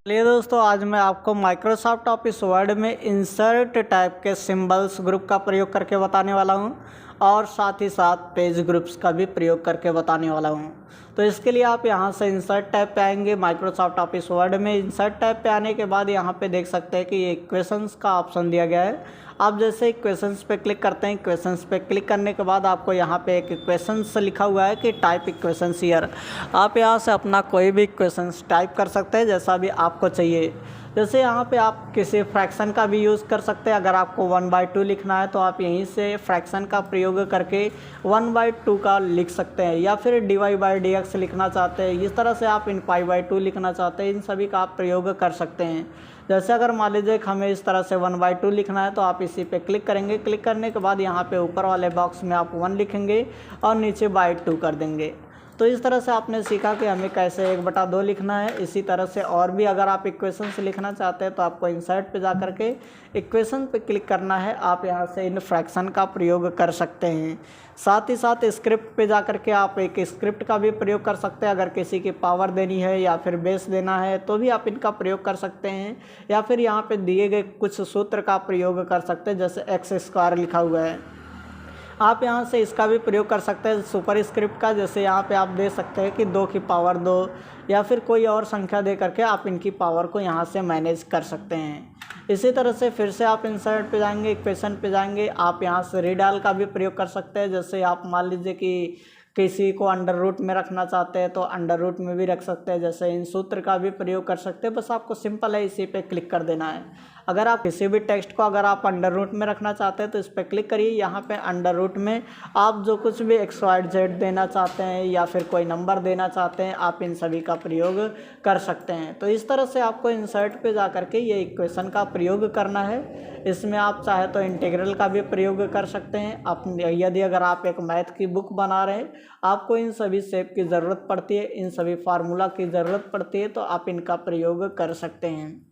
चलिए दोस्तों, आज मैं आपको माइक्रोसॉफ्ट ऑफिस वर्ड में इंसर्ट टाइप के सिंबल्स ग्रुप का प्रयोग करके बताने वाला हूं और साथ ही साथ पेज ग्रुप्स का भी प्रयोग करके बताने वाला हूं। तो इसके लिए आप यहां से इंसर्ट टैब पे आएंगे। माइक्रोसॉफ्ट ऑफिस वर्ड में इंसर्ट टैब पे आने के बाद यहां पे देख सकते हैं कि ये इक्वेशंस का ऑप्शन दिया गया है। आप जैसे इक्वेशंस पे क्लिक करते हैं, इक्वेशंस पे क्लिक करने के बाद आपको यहाँ पे एक इक्वेशंस लिखा हुआ है कि टाइप इक्वेशंस हियर। आप यहाँ से अपना कोई भी इक्वेशंस टाइप कर सकते हैं जैसा भी आपको चाहिए। जैसे यहाँ पे आप किसी फ्रैक्शन का भी यूज़ कर सकते हैं। अगर आपको 1/2 लिखना है तो आप यहीं से फ्रैक्शन का प्रयोग करके 1/2 का लिख सकते हैं, या फिर dy/dx लिखना चाहते हैं, इस तरह से आप इन π/2 लिखना चाहते हैं, इन सभी का आप प्रयोग कर सकते हैं। जैसे अगर मान लीजिए कि हमें इस तरह से 1/2 लिखना है तो आप इसी पे क्लिक करेंगे। क्लिक करने के बाद यहाँ पे ऊपर वाले बॉक्स में आप 1 लिखेंगे और नीचे /2 कर देंगे। तो इस तरह से आपने सीखा कि हमें कैसे 1/2 लिखना है। इसी तरह से और भी अगर आप इक्वेशन से लिखना चाहते हैं तो आपको इंसर्ट पे जा करके इक्वेशन पे क्लिक करना है। आप यहाँ से इन फ्रैक्शन का प्रयोग कर सकते हैं। साथ ही साथ स्क्रिप्ट पे जा करके आप एक स्क्रिप्ट का भी प्रयोग कर सकते हैं। अगर किसी की पावर देनी है या फिर बेस देना है तो भी आप इनका प्रयोग कर सकते हैं, या फिर यहाँ पे दिए गए कुछ सूत्र का प्रयोग कर सकते हैं। जैसे x² लिखा हुआ है, आप यहाँ से इसका भी प्रयोग कर सकते हैं सुपर स्क्रिप्ट का। जैसे यहाँ पे आप दे सकते हैं कि 2 की पावर 2 या फिर कोई और संख्या दे करके आप इनकी पावर को यहाँ से मैनेज कर सकते हैं। इसी तरह से फिर से आप इंसर्ट पे जाएंगे, इक्वेशन पे जाएंगे, आप यहाँ से रीडाल का भी प्रयोग कर सकते हैं। जैसे आप मान लीजिए कि किसी को अंडर रूट में रखना चाहते हैं तो अंडर रूट में भी रख सकते हैं। जैसे इन सूत्र का भी प्रयोग कर सकते हैं। बस आपको सिंपल है, इसी पे क्लिक कर देना है। अगर आप किसी भी टेक्स्ट को अगर आप अंडर रूट में रखना चाहते हैं तो इस पर क्लिक करिए। यहाँ पे अंडर रूट में आप जो कुछ भी XYZ देना चाहते हैं या फिर कोई नंबर देना चाहते हैं, आप इन सभी का प्रयोग कर सकते हैं। तो इस तरह से आपको इंसर्ट पे जा करके ये इक्वेशन का प्रयोग करना है। इसमें आप चाहे तो इंटीग्रल का भी प्रयोग कर सकते हैं। आप यदि अगर आप एक मैथ की बुक बना रहे हैं, आपको इन सभी शेप की ज़रूरत पड़ती है, इन सभी फार्मूला की ज़रूरत पड़ती है, तो आप इनका प्रयोग कर सकते हैं।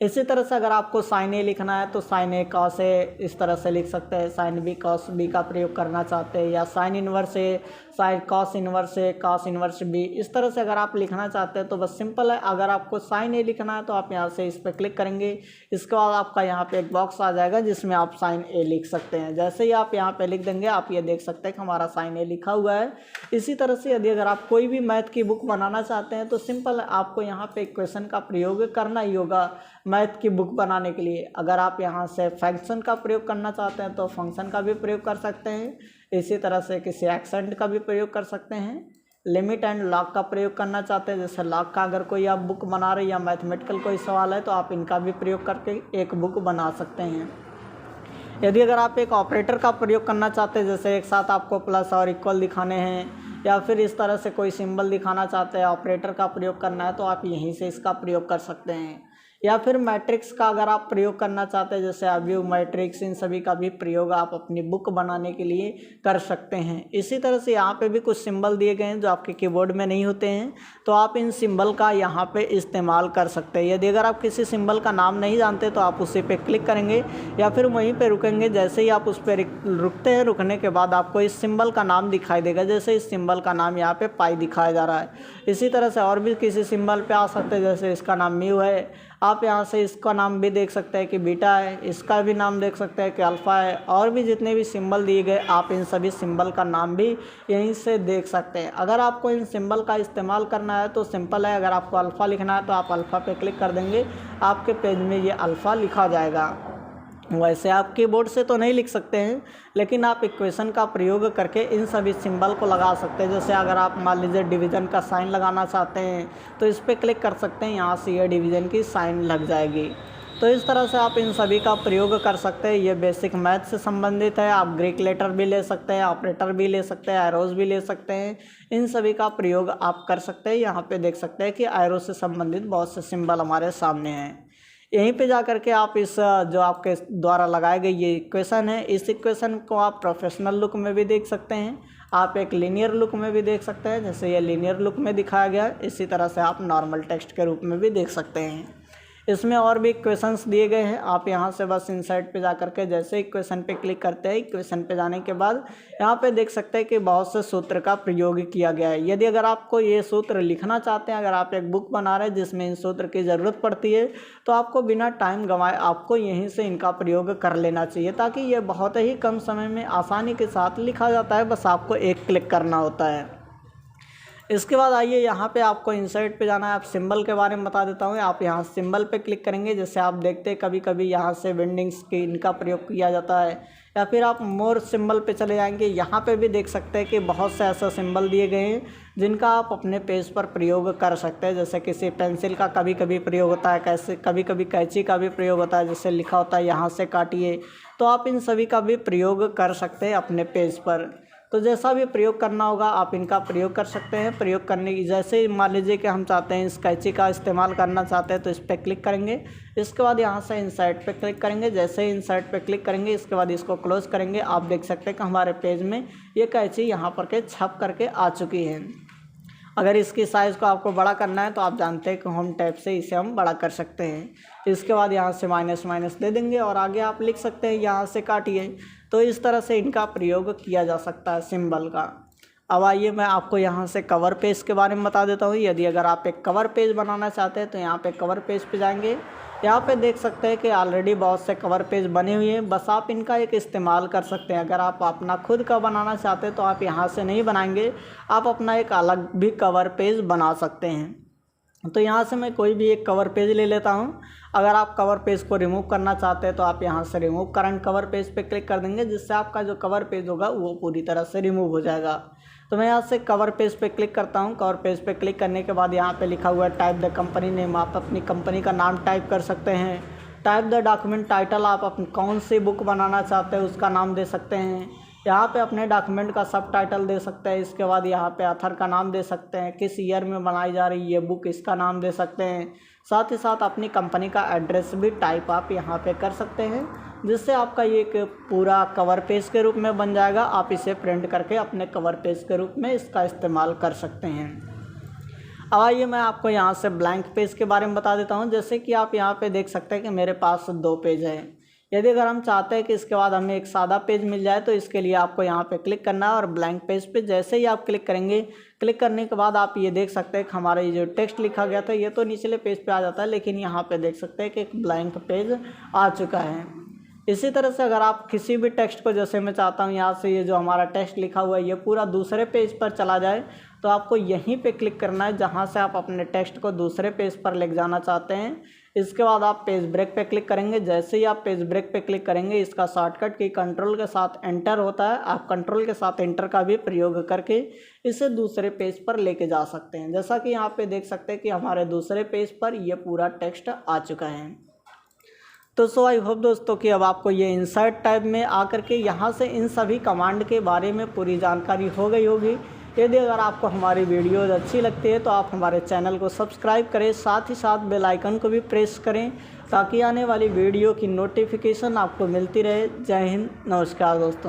इसी तरह से अगर आपको sin A लिखना है तो sin A cos A इस तरह से लिख सकते हैं। sin B cos B का प्रयोग करना चाहते हैं, या sin inverse A, sin cos inverse A, cos inverse B, इस तरह से अगर आप लिखना चाहते हैं तो बस सिंपल है। अगर आपको sin A लिखना है तो आप यहाँ से इस पर क्लिक करेंगे। इसके बाद आपका यहाँ पे एक बॉक्स आ जाएगा जिसमें आप sin A लिख सकते हैं। जैसे ही आप यहाँ पे लिख देंगे आप ये देख सकते हैं कि हमारा sin A लिखा हुआ है। इसी तरह से यदि अगर आप कोई भी मैथ की बुक बनाना चाहते हैं तो सिंपल है, आपको यहाँ पे इक्वेशन का प्रयोग करना ही होगा मैथ की बुक बनाने के लिए। अगर आप यहाँ से फंक्शन का प्रयोग करना चाहते हैं तो फंक्शन का भी प्रयोग कर सकते हैं। इसी तरह से किसी एक्सेंट का भी प्रयोग कर सकते हैं। लिमिट एंड लॉग का प्रयोग करना चाहते हैं, जैसे लॉग का अगर कोई आप बुक बना रहे हैं या मैथमेटिकल कोई सवाल है तो आप इनका भी प्रयोग करके एक बुक बना सकते हैं। यदि अगर आप एक ऑपरेटर का प्रयोग करना चाहते हैं, जैसे एक साथ आपको प्लस और इक्वल दिखाने हैं या फिर इस तरह से कोई सिंबल दिखाना चाहते हैं, ऑपरेटर का प्रयोग करना है, तो आप यहीं से इसका प्रयोग कर सकते हैं। या फिर मैट्रिक्स का अगर आप प्रयोग करना चाहते हैं, जैसे अव्यू मैट्रिक्स, इन सभी का भी प्रयोग आप अपनी बुक बनाने के लिए कर सकते हैं। इसी तरह से यहाँ पे भी कुछ सिंबल दिए गए हैं जो आपके कीबोर्ड में नहीं होते हैं, तो आप इन सिंबल का यहाँ पे इस्तेमाल कर सकते हैं। यदि अगर आप किसी सिंबल का नाम नहीं जानते तो आप उसी पे क्लिक करेंगे या फिर वहीं पर रुकेंगे। जैसे ही आप उस पर रुकते हैं, रुकने के बाद आपको इस सिंबल का नाम दिखाई देगा। जैसे इस सिंबल का नाम यहाँ पे पाई दिखाया जा रहा है। इसी तरह से और भी किसी सिंबल पे आ सकते हैं, जैसे इसका नाम म्यू है, आप यहाँ से इसका नाम भी देख सकते हैं कि बीटा है, इसका भी नाम देख सकते हैं कि अल्फ़ा है। और भी जितने भी सिंबल दिए गए आप इन सभी सिंबल का नाम भी यहीं से देख सकते हैं। अगर आपको इन सिंबल का इस्तेमाल करना है तो सिंपल है, अगर आपको अल्फ़ा लिखना है तो आप अल्फ़ा पे क्लिक कर देंगे, आपके पेज में ये अल्फ़ा लिखा जाएगा। वैसे आप कीबोर्ड से तो नहीं लिख सकते हैं, लेकिन आप इक्वेशन का प्रयोग करके इन सभी सिंबल को लगा सकते हैं। जैसे अगर आप मान लीजिए डिवीज़न का साइन लगाना चाहते हैं तो इस पर क्लिक कर सकते हैं, यहाँ से ये डिवीज़न की साइन लग जाएगी। तो इस तरह से आप इन सभी का प्रयोग कर सकते हैं। ये बेसिक मैथ से संबंधित है। आप ग्रीक लेटर भी ले सकते हैं, ऑपरेटर भी ले सकते हैं, एरोज़ भी ले सकते हैं। इन सभी का प्रयोग आप कर सकते हैं। यहाँ पे देख सकते हैं कि एरो से संबंधित बहुत से सिंबल हमारे सामने हैं। यहीं पे जा कर के आप इस जो आपके द्वारा लगाए गए ये इक्वेशन है, इस इक्वेशन को आप प्रोफेशनल लुक में भी देख सकते हैं, आप एक लीनियर लुक में भी देख सकते हैं। जैसे ये लीनियर लुक में दिखाया गया है, इसी तरह से आप नॉर्मल टेक्स्ट के रूप में भी देख सकते हैं। इसमें और भी इक्वेशंस दिए गए हैं। आप यहाँ से बस इंसर्ट पे जा करके जैसे इक्वेशन पे क्लिक करते हैं, इक्वेशन पे जाने के बाद यहाँ पे देख सकते हैं कि बहुत से सूत्र का प्रयोग किया गया है। यदि अगर आपको ये सूत्र लिखना चाहते हैं, अगर आप एक बुक बना रहे हैं जिसमें इन सूत्र की ज़रूरत पड़ती है, तो आपको बिना टाइम गंवाए आपको यहीं से इनका प्रयोग कर लेना चाहिए, ताकि ये बहुत ही कम समय में आसानी के साथ लिखा जाता है। बस आपको एक क्लिक करना होता है। इसके बाद आइए यहाँ पे आपको इंसर्ट पे जाना है। आप सिंबल के बारे में बता देता हूँ। आप यहाँ सिंबल पे क्लिक करेंगे। जैसे आप देखते हैं कभी कभी यहाँ से वेंडिंग्स की इनका प्रयोग किया जाता है, या फिर आप मोर सिंबल पे चले जाएंगे। यहाँ पे भी देख सकते हैं कि बहुत से ऐसे सिंबल दिए गए हैं जिनका आप अपने पेज पर प्रयोग कर सकते हैं। जैसे किसी पेंसिल का कभी कभी प्रयोग होता है, कैसे कभी कभी कैंची का भी प्रयोग होता है, जैसे लिखा होता है यहाँ से काटिए। तो आप इन सभी का भी प्रयोग कर सकते हैं अपने पेज पर। तो जैसा भी प्रयोग करना होगा आप इनका प्रयोग कर सकते हैं। प्रयोग करने की जैसे मान लीजिए कि हम चाहते हैं इस कैंची का इस्तेमाल करना चाहते हैं, तो इस पर क्लिक करेंगे। इसके बाद यहाँ से इंसर्ट पे क्लिक करेंगे। जैसे ही इंसर्ट पे क्लिक करेंगे इसके बाद इसको क्लोज करेंगे। आप देख सकते हैं कि हमारे पेज में ये कैंची यहाँ पर के छप करके आ चुकी है। अगर इसकी साइज़ को आपको बड़ा करना है तो आप जानते हैं कि होम टैब से इसे हम बड़ा कर सकते हैं। इसके बाद यहाँ से माइनस दे देंगे और आगे आप लिख सकते हैं यहाँ से काटिए। तो इस तरह से इनका प्रयोग किया जा सकता है सिंबल का। अब आइए मैं आपको यहाँ से कवर पेज के बारे में बता देता हूँ। यदि अगर आप एक कवर पेज बनाना चाहते हैं तो यहाँ पे कवर पेज पे जाएंगे। यहाँ पे देख सकते हैं कि ऑलरेडी बहुत से कवर पेज बने हुए हैं, बस आप इनका एक इस्तेमाल कर सकते हैं। अगर आप अपना खुद का बनाना चाहते हैं तो आप यहाँ से नहीं बनाएंगे, आप अपना एक अलग भी कवर पेज बना सकते हैं। तो यहाँ से मैं कोई भी एक कवर पेज ले लेता हूँ। अगर आप कवर पेज को रिमूव करना चाहते हैं तो आप यहाँ से रिमूव करंट कवर पेज पे क्लिक कर देंगे, जिससे आपका जो कवर पेज होगा वो पूरी तरह से रिमूव हो जाएगा। तो मैं यहाँ से कवर पेज पे क्लिक करता हूँ। कवर पेज पे क्लिक करने के बाद यहाँ पे लिखा हुआ है टाइप द कंपनी नेम। आप अपनी कंपनी का नाम टाइप कर सकते हैं। टाइप द डॉक्यूमेंट टाइटल, आप अपनी कौन सी बुक बनाना चाहते हैं उसका नाम दे सकते हैं। यहाँ पे अपने डॉक्यूमेंट का सब टाइटल दे सकते हैं। इसके बाद यहाँ पे ऑथर का नाम दे सकते हैं, किस ईयर में बनाई जा रही है बुक इसका नाम दे सकते हैं। साथ ही साथ अपनी कंपनी का एड्रेस भी टाइप आप यहाँ पे कर सकते हैं, जिससे आपका ये एक पूरा कवर पेज के रूप में बन जाएगा। आप इसे प्रिंट करके अपने कवर पेज के रूप में इसका इस्तेमाल कर सकते हैं। अब आइए मैं आपको यहाँ से ब्लैंक पेज के बारे में बता देता हूँ। जैसे कि आप यहाँ पे देख सकते हैं कि मेरे पास 2 पेज है। यदि अगर हम चाहते हैं कि इसके बाद हमें एक सादा पेज मिल जाए तो इसके लिए आपको यहाँ पे क्लिक करना है और ब्लैंक पेज पे जैसे ही आप क्लिक करेंगे, क्लिक करने के बाद आप ये देख सकते हैं कि हमारा ये जो टेक्स्ट लिखा गया था ये तो निचले पेज पे आ जाता है, लेकिन यहाँ पे देख सकते हैं कि एक ब्लैंक पेज आ चुका है। इसी तरह से अगर आप किसी भी टेक्स्ट को, जैसे मैं चाहता हूँ यहाँ से ये जो हमारा टेक्स्ट लिखा हुआ है ये पूरा दूसरे पेज पर चला जाए, तो आपको यहीं पे क्लिक करना है जहाँ से आप अपने टेक्स्ट को दूसरे पेज पर ले जाना चाहते हैं। इसके बाद आप पेज ब्रेक पे क्लिक करेंगे। जैसे ही आप पेज ब्रेक पे क्लिक करेंगे, इसका शॉर्टकट की कंट्रोल के साथ एंटर होता है। आप कंट्रोल के साथ एंटर का भी प्रयोग करके इसे दूसरे पेज पर लेके जा सकते हैं। जैसा कि यहाँ पे देख सकते हैं कि हमारे दूसरे पेज पर ये पूरा टेक्स्ट आ चुका है। तो सो आई होप दोस्तों कि अब आपको ये इंसर्ट टैब में आकर के यहाँ से इन सभी कमांड के बारे में पूरी जानकारी हो गई होगी। यदि अगर आपको हमारी वीडियोज़ अच्छी लगती है तो आप हमारे चैनल को सब्सक्राइब करें, साथ ही साथ बेल आइकन को भी प्रेस करें ताकि आने वाली वीडियो की नोटिफिकेशन आपको मिलती रहे। जय हिंद, नमस्कार दोस्तों।